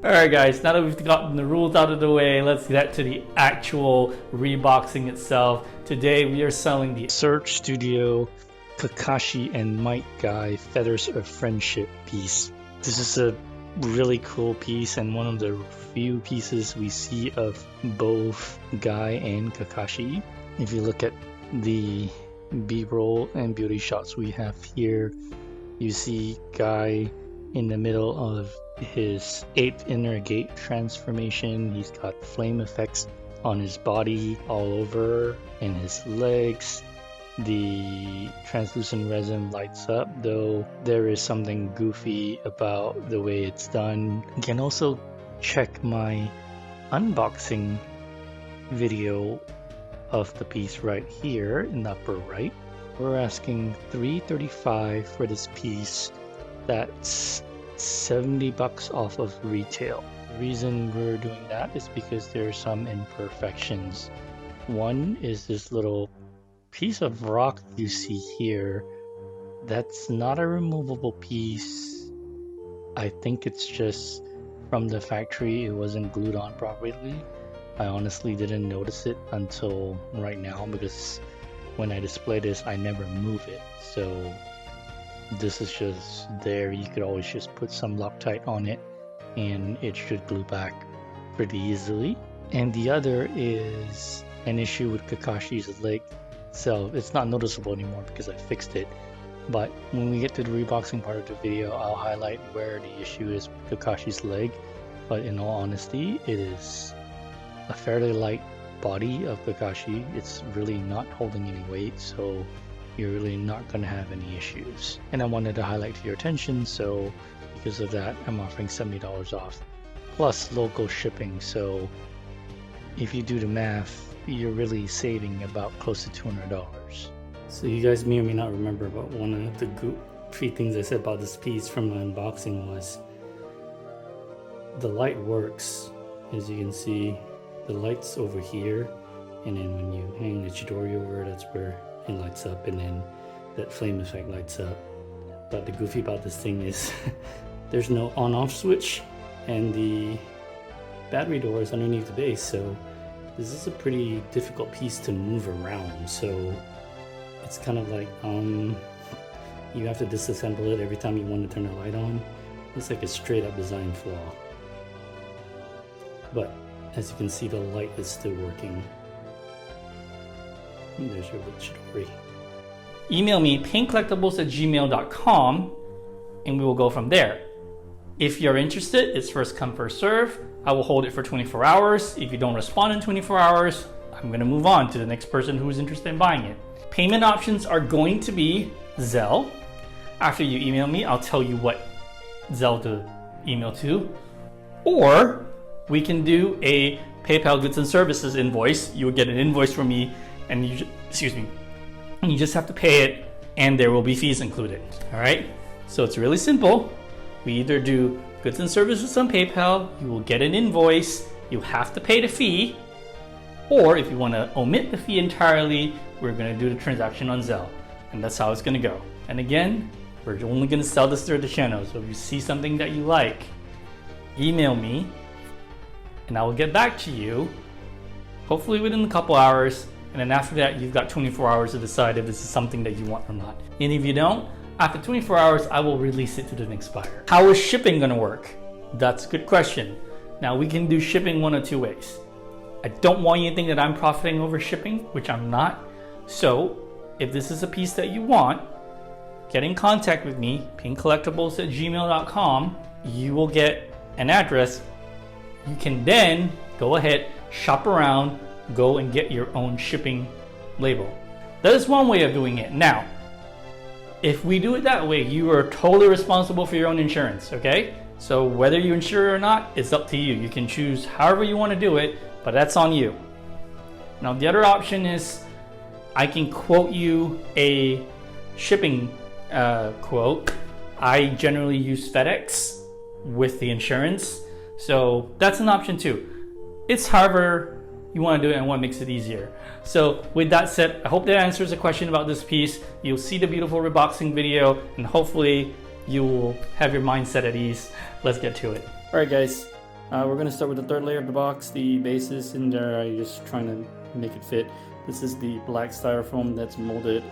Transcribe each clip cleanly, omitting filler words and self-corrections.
Alright guys, now that we've gotten the rules out of the way, let's get to the actual reboxing itself. Today we are selling the Search Studio Kakashi and Might Guy Fetters of Friendship piece. This is a really cool piece and one of the few pieces we see of both Guy and Kakashi. If you look at the B-roll and beauty shots we have here, you see Guy in the middle of his 8th inner gate transformation. He's got flame effects on his body all over and his legs. The translucent resin lights up, though there is something goofy about the way it's done. You can also check my unboxing video of the piece right here in the upper right. We're asking $335 for this piece. That's $70 off of retail. The reason we're doing that is because there are some imperfections. One is this little piece of rock you see here. That's not a removable piece. I think it's just from the factory it wasn't glued on properly. I honestly didn't notice it until right now because when I display this I never move it, so this is just there. You could always just put some Loctite on it and it should glue back pretty easily. And the other is an issue with Kakashi's leg itself. It's not noticeable anymore because I fixed it, but when we get to the reboxing part of the video I'll highlight where the issue is with Kakashi's leg. But in all honesty, it is a fairly light body of Kakashi. It's really not holding any weight, so you're really not going to have any issues. And I wanted to highlight to your attention, so because of that I'm offering $70 off plus local shipping. So if you do the math, you're really saving about close to $200. So you guys may or may not remember, but one of the goofy things I said about this piece from my unboxing was the light works. As you can see, the light's over here, and then when you hang the Chidori over, that's where it lights up, and then that flame effect lights up. But the goofy about this thing is there's no on-off switch, and the battery door is underneath the base, so this is a pretty difficult piece to move around. So it's kind of like you have to disassemble it every time you want to turn the light on. It's like a straight up design flaw. But as you can see, the light is still working. And there's your Chidori. Email me paintcollectibles@gmail.com and we will go from there. If you're interested, it's first come first serve. I will hold it for 24 hours. If you don't respond in 24 hours, I'm going to move on to the next person who is interested in buying it. Payment options are going to be Zelle. After you email me, I'll tell you what Zelle to email to. Or we can do a PayPal goods and services invoice. You will get an invoice from me, and you just have to pay it, and there will be fees included. All right, so it's really simple. We either do goods and services on PayPal, you will get an invoice, you have to pay the fee, or if you want to omit the fee entirely, we're going to do the transaction on Zelle, and that's how it's going to go. And again, we're only going to sell this through the channel, so if you see something that you like, email me and I will get back to you, hopefully within a couple hours. And then after that, you've got 24 hours to decide if this is something that you want or not. And if you don't, after 24 hours, I will release it to the next buyer. How is shipping gonna work? That's a good question. Now we can do shipping one of two ways. I don't want you to think that I'm profiting over shipping, which I'm not. So if this is a piece that you want, get in contact with me, paintcollectibles@gmail.com. You will get an address. You can then go ahead, shop around, go and get your own shipping label. That is one way of doing it. Now, if we do it that way, you are totally responsible for your own insurance, okay? So whether you insure or not, it's up to you. You can choose however you want to do it, but that's on you. Now, the other option is I can quote you a shipping quote. I generally use FedEx with the insurance, so that's an option too. It's however you want to do it and what makes it easier. So with that said, I hope that answers the question about this piece. You'll see the beautiful reboxing video and hopefully you will have your mindset at ease. Let's get to it. All right guys, We're going to start with the third layer of the box. The base is in there. I'm just trying to make it fit. This is the black styrofoam that's molded.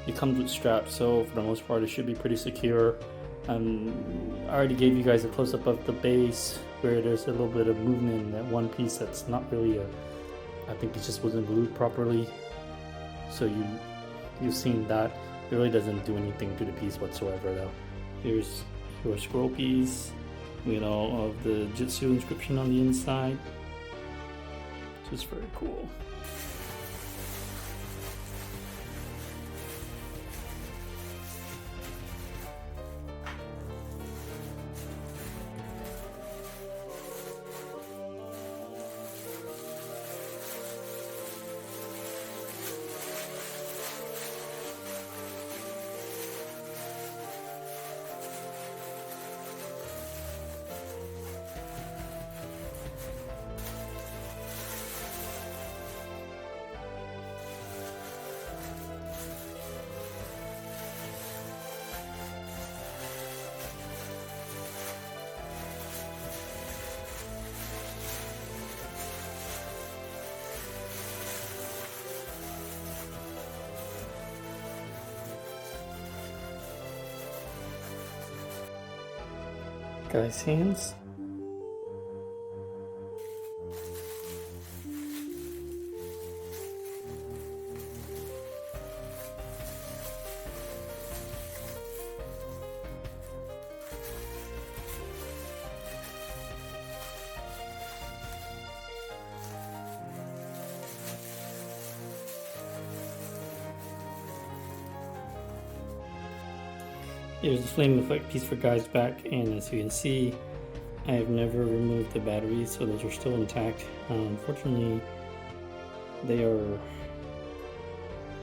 It comes with straps, so for the most part it should be pretty secure. I already gave you guys a close-up of the base where there's a little bit of movement in that one piece that's not really I think it just wasn't glued properly. So you've seen that. It really doesn't do anything to the piece whatsoever though. Here's your scroll piece, of the Jitsu inscription on the inside, which is very cool. Guy's hands. Here's the flame effect piece for Guy's back, and as you can see, I have never removed the batteries, so those are still intact. Unfortunately, they are,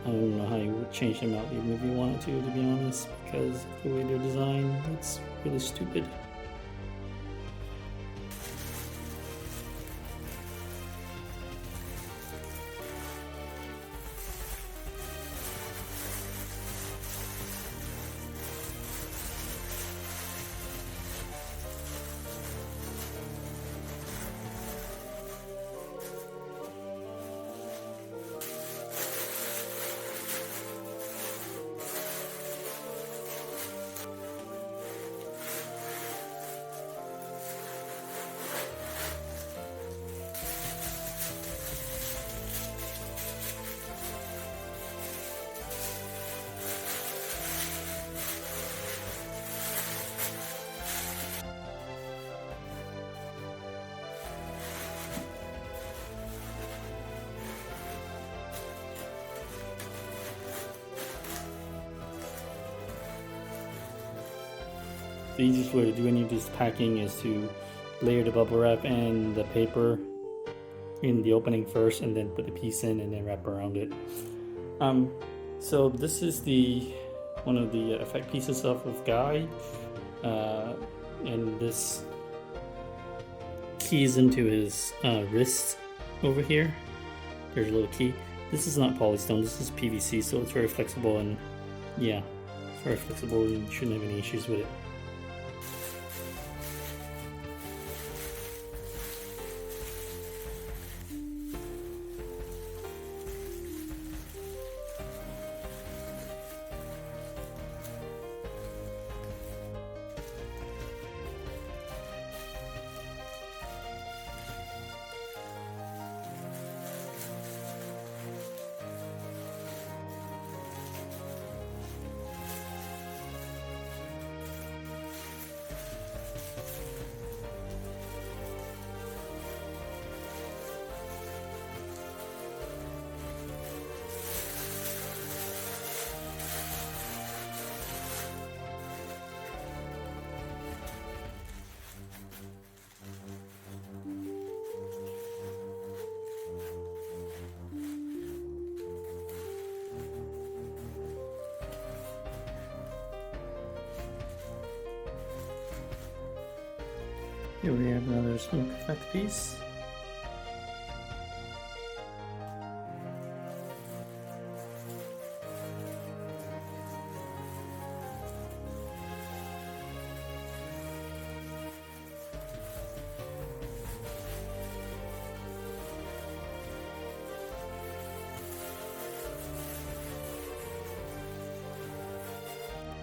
I don't know how you would change them out even if you wanted to be honest, because of the way they're designed, it's really stupid. The easiest way to do any of this packing is to layer the bubble wrap and the paper in the opening first, and then put the piece in and then wrap around it. So this is one of the effect pieces of Guy, and this keys into his wrist over here. There's a little key. This is not polystone, this is PVC, so it's very flexible, and yeah, it's very flexible. You shouldn't have any issues with it. Here we have another smoke effect piece.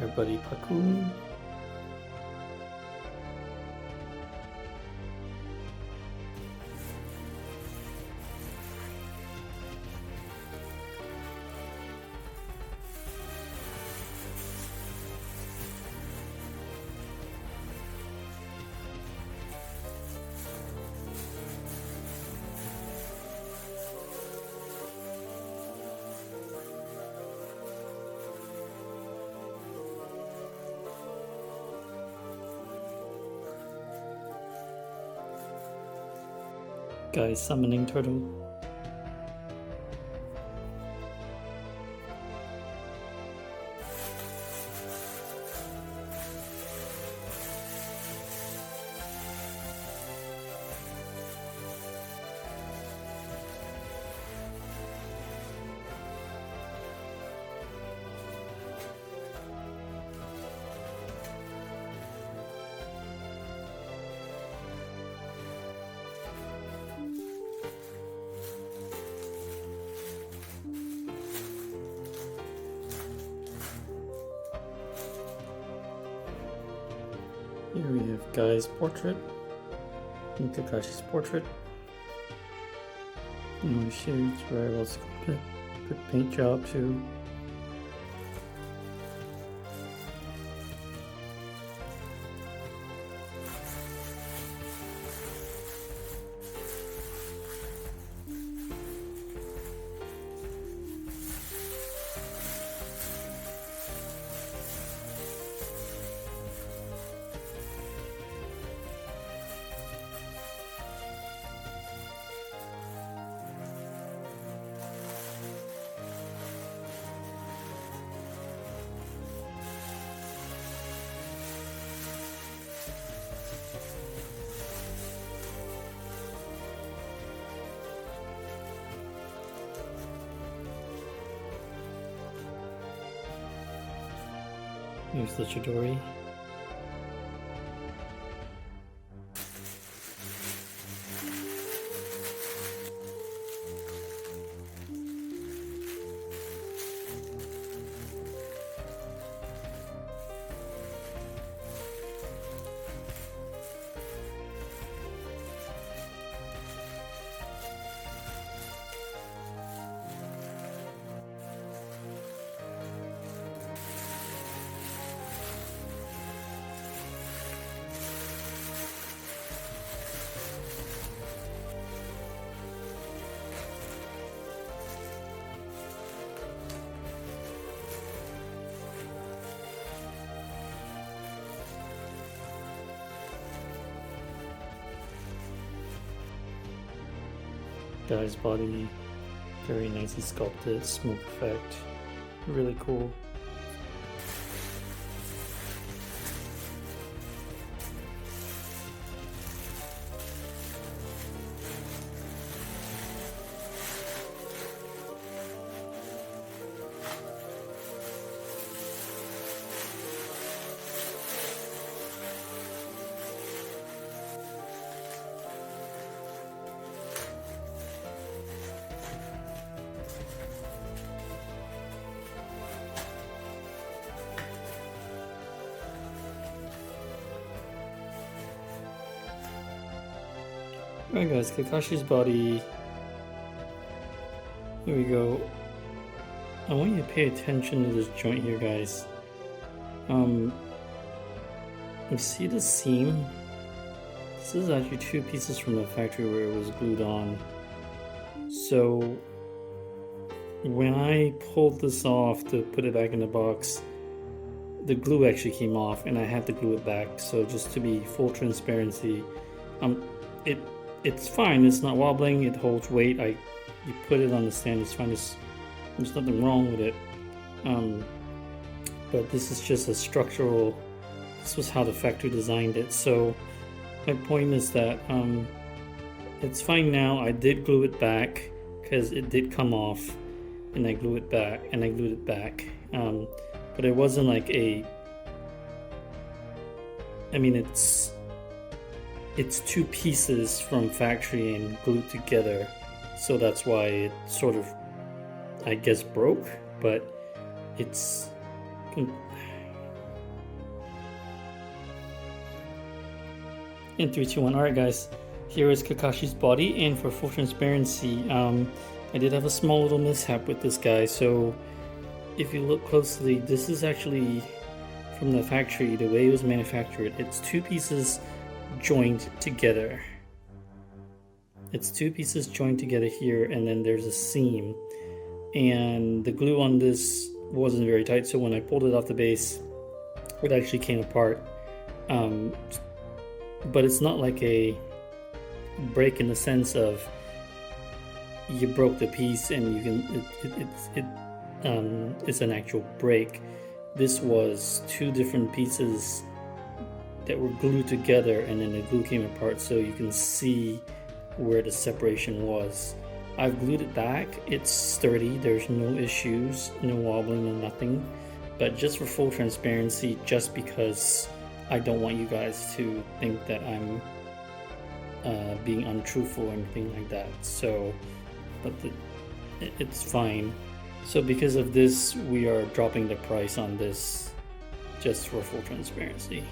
Our buddy Pakun. Guys, summoning turtle. Here we have Guy's portrait and Kakashi's portrait. And shades very well sculpted. Good paint job too. Here's the Chidori. Guy's body, very nicely sculpted, smoke effect, really cool. Alright guys, Kakashi's body. Here we go. I want you to pay attention to this joint here, guys. You see the seam? This is actually two pieces from the factory where it was glued on. So when I pulled this off to put it back in the box, the glue actually came off and I had to glue it back. So just to be full transparency, it's fine, it's not wobbling, it holds weight. You put it on the stand, it's fine, there's nothing wrong with it. But this is just a structural, this was how the factory designed it. So my point is that it's fine now. I did glue it back because it did come off, and I glued it back, but it wasn't like it's two pieces from factory and glued together, so that's why it sort of, I guess, broke. But it's In 3, 2, 1. Alright guys, here is Kakashi's body, and for full transparency, I did have a small little mishap with this guy. So if you look closely, this is actually from the factory, the way it was manufactured. It's 2 pieces joined together. It's 2 pieces joined together here, and then there's a seam. And the glue on this wasn't very tight, so when I pulled it off the base, it actually came apart. But it's not like a break in the sense of you broke the piece and you can it's an actual break. This was 2 different pieces that were glued together, and then the glue came apart, so you can see where the separation was. I've glued it back. It's sturdy. There's no issues, no wobbling, no nothing. But just for full transparency, just because I don't want you guys to think that I'm being untruthful or anything like that. So, but it's fine. So because of this, we are dropping the price on this just for full transparency.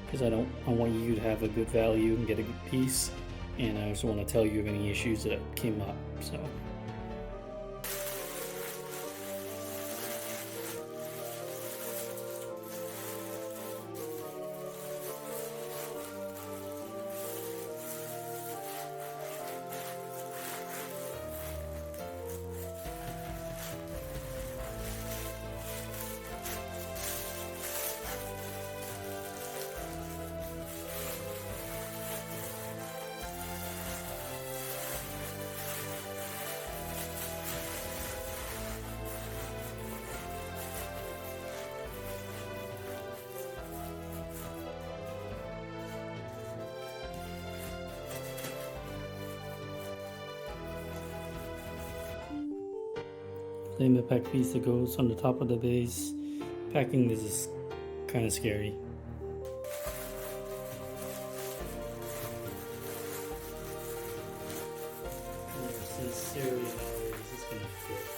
Because I want you to have a good value and get a good piece. And I also want to tell you of any issues that came up. So. Then the pack piece that goes on the top of the base. Packing this is kind of scary. There's this serial where this is going to fit.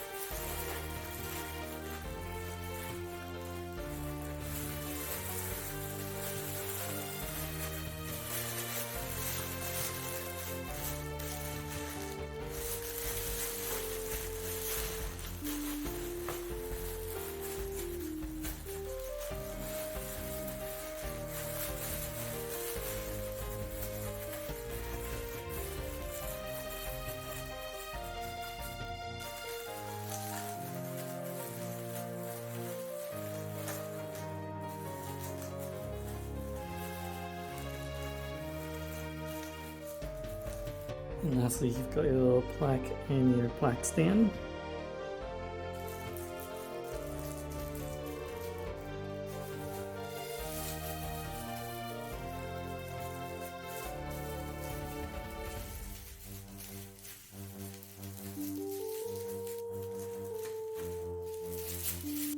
And lastly, you've got your little plaque and your plaque stand.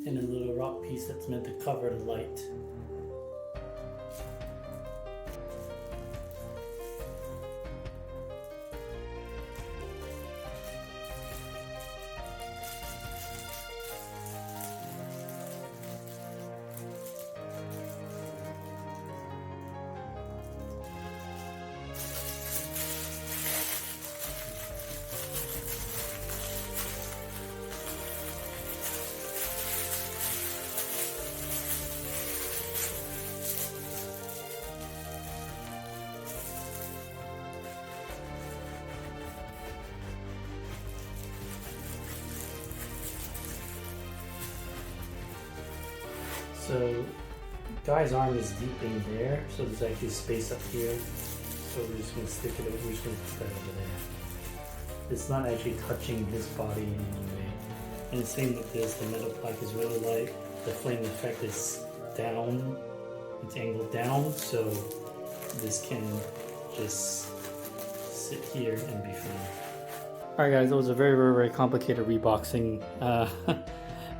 And a little rock piece that's meant to cover the light. So, guy's arm is deep in there, so there's actually space up here. So we're just going to stick it over, we're just going to put that over there. It's not actually touching his body in any way. And the same with this, the metal plaque is really light. The flame effect is down, it's angled down, so this can just sit here and be fine. Alright guys, that was a very complicated reboxing.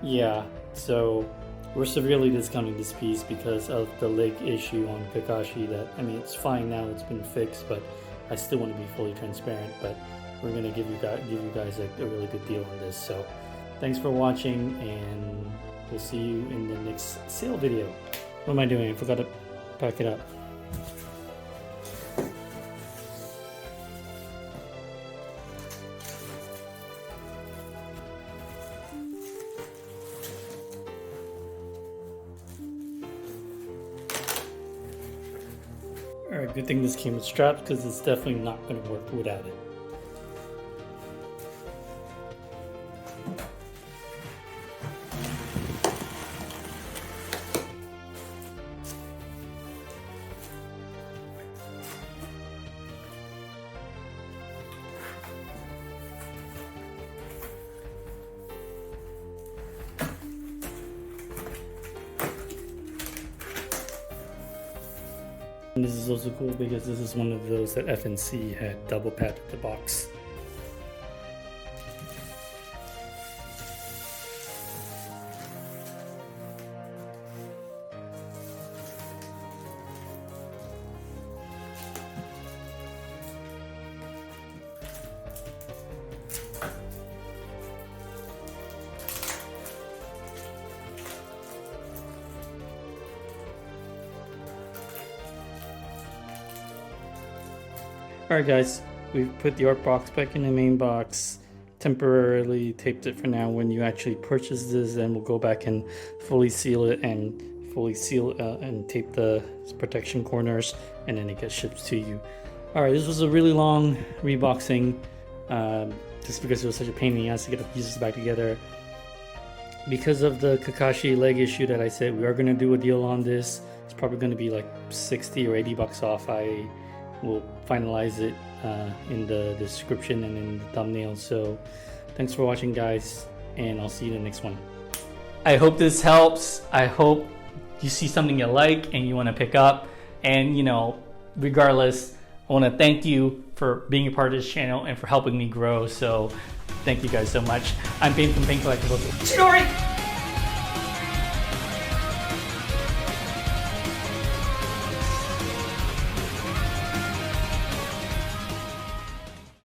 Yeah, so we're severely discounting this piece because of the leg issue on Kakashi. That, I mean, it's fine now, it's been fixed, but I still want to be fully transparent. But we're gonna give you guys a really good deal on this. So thanks for watching, and we'll see you in the next sale video. What am I doing? I forgot to pack it up. Alright, good thing this came with straps because it's definitely not going to work without it. And this is also cool because this is one of those that FNC had double padded the box. Alright guys, we've put the art box back in the main box, temporarily taped it for now. When you actually purchase this, then we'll go back and fully seal it and tape the protection corners, and then it gets shipped to you. Alright, this was a really long reboxing, just because it was such a pain in the ass to get the pieces back together. Because of the Kakashi leg issue that I said, we are going to do a deal on this. It's probably going to be like 60 or 80 bucks off. I will finalize it in the description and in the thumbnail. So thanks for watching guys, and I'll see you in the next one. I hope this helps. I hope you see something you like and you want to pick up, and you know, regardless, I want to thank you for being a part of this channel and for helping me grow. So thank you guys so much. I'm Payne from Payne Collectibles. Chidori!